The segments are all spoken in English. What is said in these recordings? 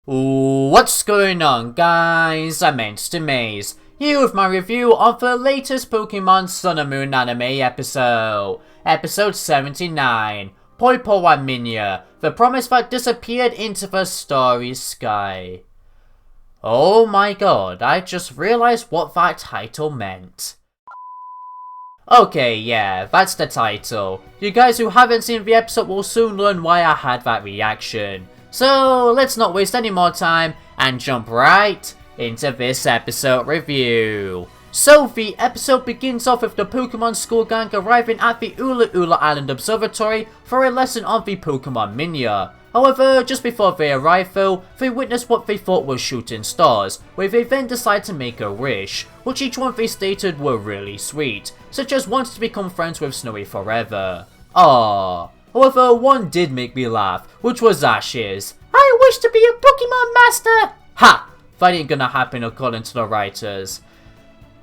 What's going on, guys? I'm Maze, here with my review of the latest Pokemon Sun and Moon anime episode. Episode 79, Poipole and Minior, the promise that disappeared into the Starry Sky. Oh my god, I just realized what that title meant. Okay, yeah, that's the title. You guys who haven't seen the episode will soon learn why I had that reaction. So let's not waste any more time and jump right into this episode review. So the episode begins off with the Pokemon school gang arriving at the Alola Island Observatory for a lesson on the Pokemon Minior. However, just before they arrive though, they witness what they thought was shooting stars, where they then decide to make a wish, which each one they stated were really sweet, such as wanting to become friends with Snowy forever. Aww. However, one did make me laugh, which was Ash's. I wish to be a Pokemon Master! Ha! That ain't gonna happen according to the writers.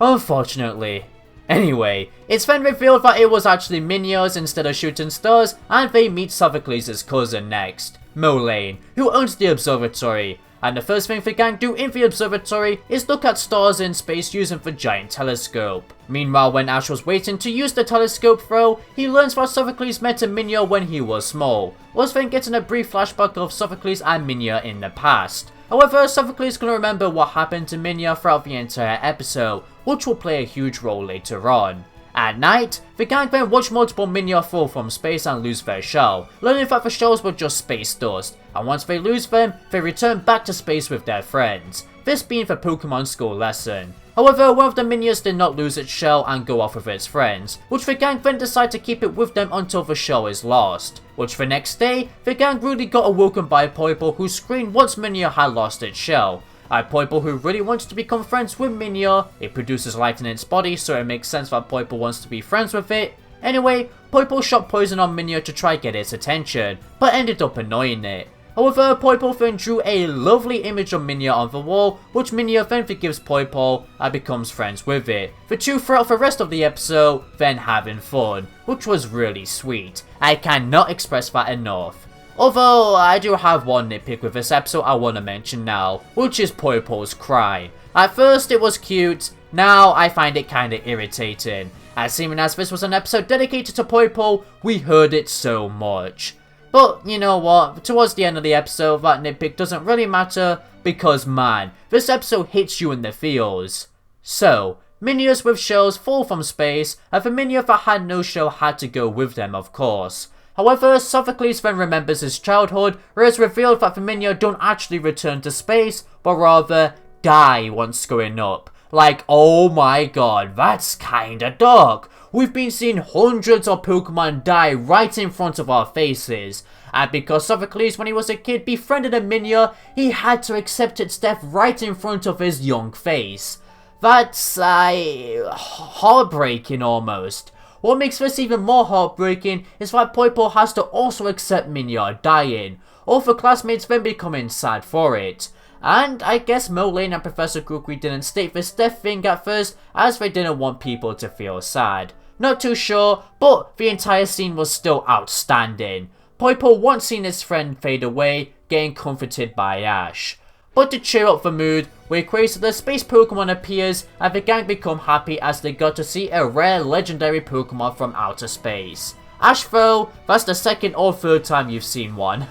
Unfortunately. Anyway, it's then revealed that it was actually Miniors instead of shooting stars, and they meet Sophocles' cousin next, Moylane, who owns the observatory. And the first thing the gang do in the observatory is look at stars in space using the giant telescope. Meanwhile, when Ash was waiting to use the telescope though, he learns that Sophocles met a Minior when he was small, was then getting a brief flashback of Sophocles and Minior in the past. However, Sophocles can remember what happened to Minior throughout the entire episode, which will play a huge role later on. At night, the gang then watch multiple Minior fall from space and lose their shell, learning that the shells were just space dust, and once they lose them, they return back to space with their friends, this being the Pokemon school lesson. However, one of the Miniors did not lose its shell and go off with its friends, which the gang then decide to keep it with them until the shell is lost. Which the next day, the gang really got awoken by Poipole who screamed once Minior had lost its shell. Poipole who really wants to become friends with Minior. It produces light in its body, so it makes sense that Poipole wants to be friends with it. Anyway, Poipole shot poison on Minior to try get its attention, but ended up annoying it. However, Poipole then drew a lovely image of Minior on the wall, which Minior then forgives Poipole and becomes friends with it. The two throughout the rest of the episode then having fun, which was really sweet. I cannot express that enough. Although, I do have one nitpick with this episode I want to mention now, which is Poipole's cry. At first it was cute, now I find it kinda irritating, as seeming as this was an episode dedicated to Poipole, we heard it so much. But, you know what, towards the end of the episode that nitpick doesn't really matter, because man, this episode hits you in the feels. So, Miniors with shells fall from space, and the Minior that had no shell had to go with them of course. However, Sophocles then remembers his childhood, where it's revealed that the Minior don't actually return to space, but rather die once going up. Like, oh my god, that's kinda dark. We've been seeing hundreds of Pokemon die right in front of our faces. And because Sophocles when he was a kid befriended a Minior, he had to accept its death right in front of his young face. That's, heartbreaking almost. What makes this even more heartbreaking is that Poipole has to also accept Minior dying, all the classmates then becoming sad for it. And I guess Moylane and Professor Kukui didn't state this death thing at first, as they didn't want people to feel sad. Not too sure, but the entire scene was still outstanding. Poipole once seen his friend fade away, getting comforted by Ash. But to cheer up the mood, we're crazy the space Pokemon appears and the gang become happy as they got to see a rare legendary Pokemon from outer space. Ash though, that's the second or third time you've seen one.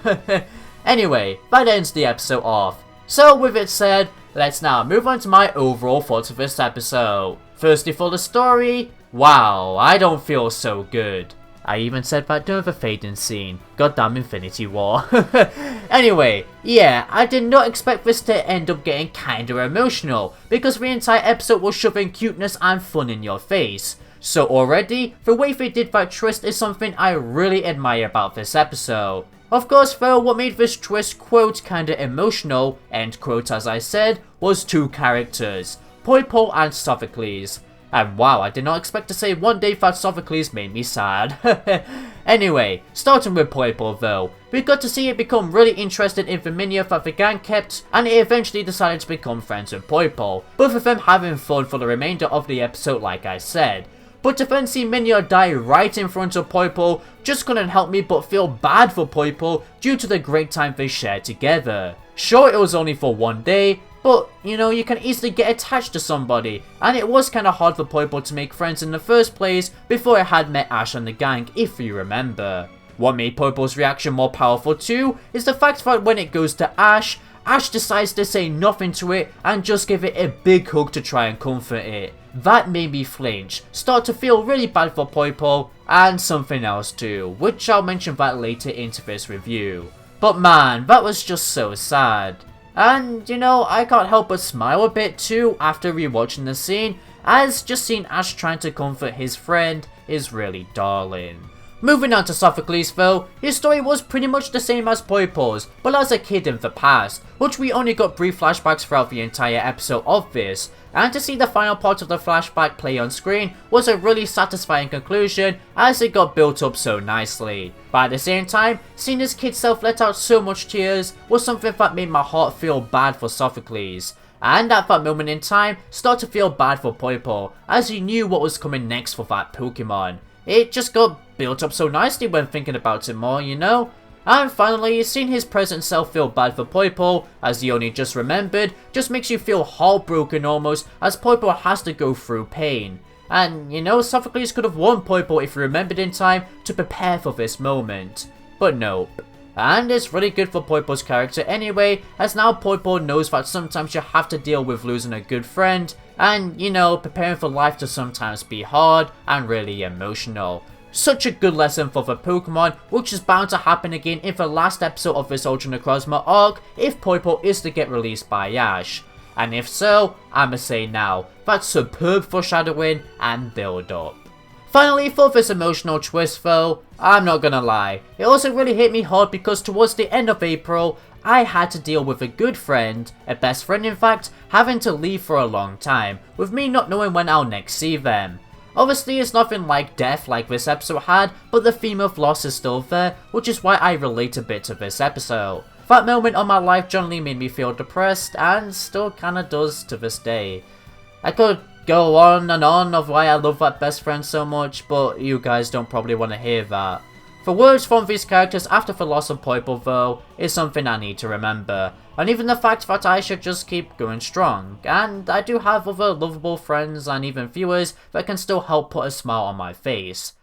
Anyway, that ends the episode off. So with it said, let's now move on to my overall thoughts of this episode. Firstly for the story, wow, I don't feel so good. I even said that during the fading scene. Goddamn Infinity War. Anyway, yeah, I did not expect this to end up getting kinda emotional, because the entire episode was shoving cuteness and fun in your face. So already, the way they did that twist is something I really admire about this episode. Of course though, what made this twist quote kinda emotional, end quote as I said, was two characters, Poipole and Sophocles. And wow, I did not expect to say one day that Sophocles made me sad. Anyway, starting with Poipole though, we got to see it become really interested in the Minior that the gang kept, and it eventually decided to become friends with Poipole, both of them having fun for the remainder of the episode like I said. But to then see Minior die right in front of Poipole just couldn't help me but feel bad for Poipole due to the great time they shared together. Sure, it was only for one day, but, you know, you can easily get attached to somebody, and it was kinda hard for Poipole to make friends in the first place before it had met Ash and the gang, if you remember. What made Poipole's reaction more powerful too is the fact that when it goes to Ash, Ash decides to say nothing to it and just give it a big hug to try and comfort it. That made me flinch, start to feel really bad for Poipole, and something else too, which I'll mention that later into this review. But man, that was just so sad. And, you know, I can't help but smile a bit too after rewatching the scene, as just seeing Ash trying to comfort his friend is really darling. Moving on to Sophocles though, his story was pretty much the same as Poipole's, but as a kid in the past, which we only got brief flashbacks throughout the entire episode of this, and to see the final part of the flashback play on screen was a really satisfying conclusion as it got built up so nicely. But at the same time, seeing his kid self let out so much tears was something that made my heart feel bad for Sophocles. And at that moment in time, start to feel bad for Poipole, as he knew what was coming next for that Pokemon. It just got built up so nicely when thinking about it more, you know? And finally, seeing his present self feel bad for Poipole, as he only just remembered, just makes you feel heartbroken almost, as Poipole has to go through pain. And, you know, Sophocles could have warned Poipole if he remembered in time to prepare for this moment. But nope. And it's really good for Poipole's character anyway, as now Poipole knows that sometimes you have to deal with losing a good friend, and, you know, preparing for life to sometimes be hard and really emotional. Such a good lesson for the Pokemon, which is bound to happen again in the last episode of this Ultra Necrozma arc if Poipole is to get released by Ash. And if so, I'ma say now, that's superb foreshadowing and build up. Finally, for this emotional twist though, I'm not gonna lie, it also really hit me hard because towards the end of April, I had to deal with a good friend, a best friend in fact, having to leave for a long time, with me not knowing when I'll next see them. Obviously it's nothing like death like this episode had, but the theme of loss is still there, which is why I relate a bit to this episode. That moment of my life generally made me feel depressed, and still kinda does to this day. I could go on and on of why I love that best friend so much, but you guys don't probably want to hear that. The words from these characters after the loss of Poipole though, is something I need to remember, and even the fact that I should just keep going strong, and I do have other lovable friends and even viewers that can still help put a smile on my face.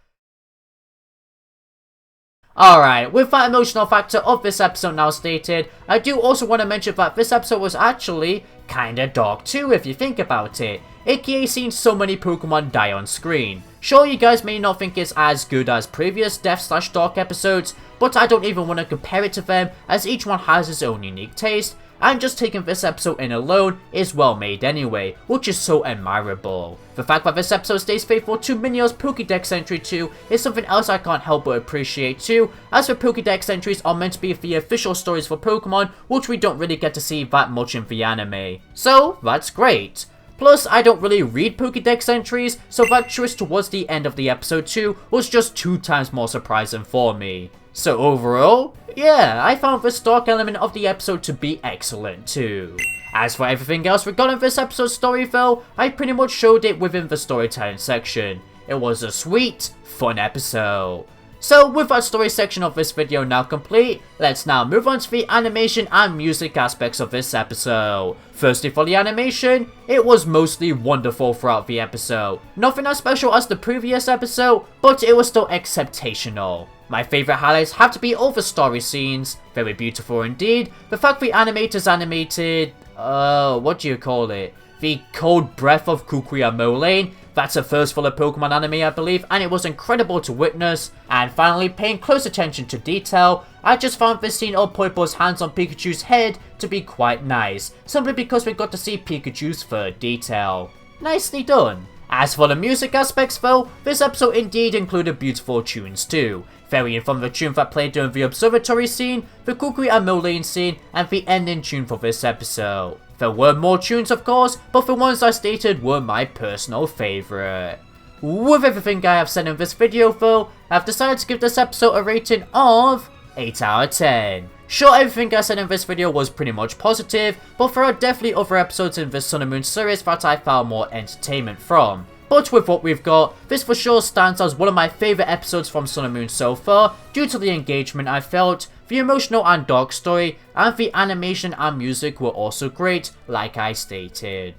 Alright, with that emotional factor of this episode now stated, I do also want to mention that this episode was actually kinda dark too if you think about it, aka seeing so many Pokemon die on screen. Sure, you guys may not think it's as good as previous death/dark episodes, but I don't even want to compare it to them as each one has its own unique taste, and just taking this episode in alone is well made anyway, which is so admirable. The fact that this episode stays faithful to Minior's Pokédex entry too is something else I can't help but appreciate too, as the Pokédex entries are meant to be the official stories for Pokemon, which we don't really get to see that much in the anime. So, that's great. Plus, I don't really read Pokédex entries, so that twist towards the end of the episode too was just 2 times more surprising for me. So overall, yeah, I found the dark element of the episode to be excellent too. As for everything else regarding this episode's story though, I pretty much showed it within the storytelling section. It was a sweet, fun episode. So with that story section of this video now complete, let's now move on to the animation and music aspects of this episode. Firstly for the animation, it was mostly wonderful throughout the episode. Nothing as special as the previous episode, but it was still exceptional. My favourite highlights have to be all the story scenes, very beautiful indeed. The fact the animators animated, what do you call it? The cold breath of Kukui and Moylane. That's a first for the Pokemon anime I believe, and it was incredible to witness. And finally, paying close attention to detail, I just found this scene of Poipole's hands on Pikachu's head to be quite nice, simply because we got to see Pikachu's fur detail. Nicely done. As for the music aspects though, this episode indeed included beautiful tunes too, varying from the tune that played during the observatory scene, the Kukui and Moylane scene, and the ending tune for this episode. There were more tunes of course, but the ones I stated were my personal favourite. With everything I have said in this video though, I've decided to give this episode a rating of 8 out of 10. Sure, everything I said in this video was pretty much positive, but there are definitely other episodes in this Sun and Moon series that I found more entertainment from. But with what we've got, this for sure stands as one of my favourite episodes from Sun and Moon so far, due to the engagement I felt, the emotional and dark story, and the animation and music were also great, like I stated.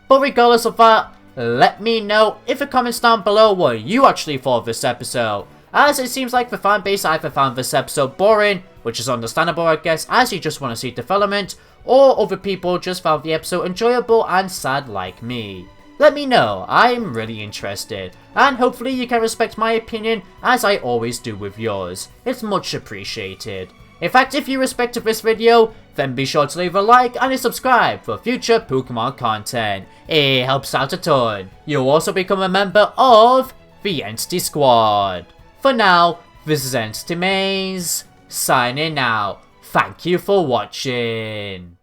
But regardless of that, let me know in the comments down below what you actually thought of this episode, as it seems like the fanbase either found this episode boring, which is understandable I guess, as you just want to see development, or other people just found the episode enjoyable and sad like me. Let me know, I'm really interested, and hopefully you can respect my opinion as I always do with yours. It's much appreciated. In fact, if you respected this video, then be sure to leave a like and a subscribe for future Pokemon content. It helps out a ton. You'll also become a member of the Entity Squad. For now, this is Entity Maze, signing out. Thank you for watching.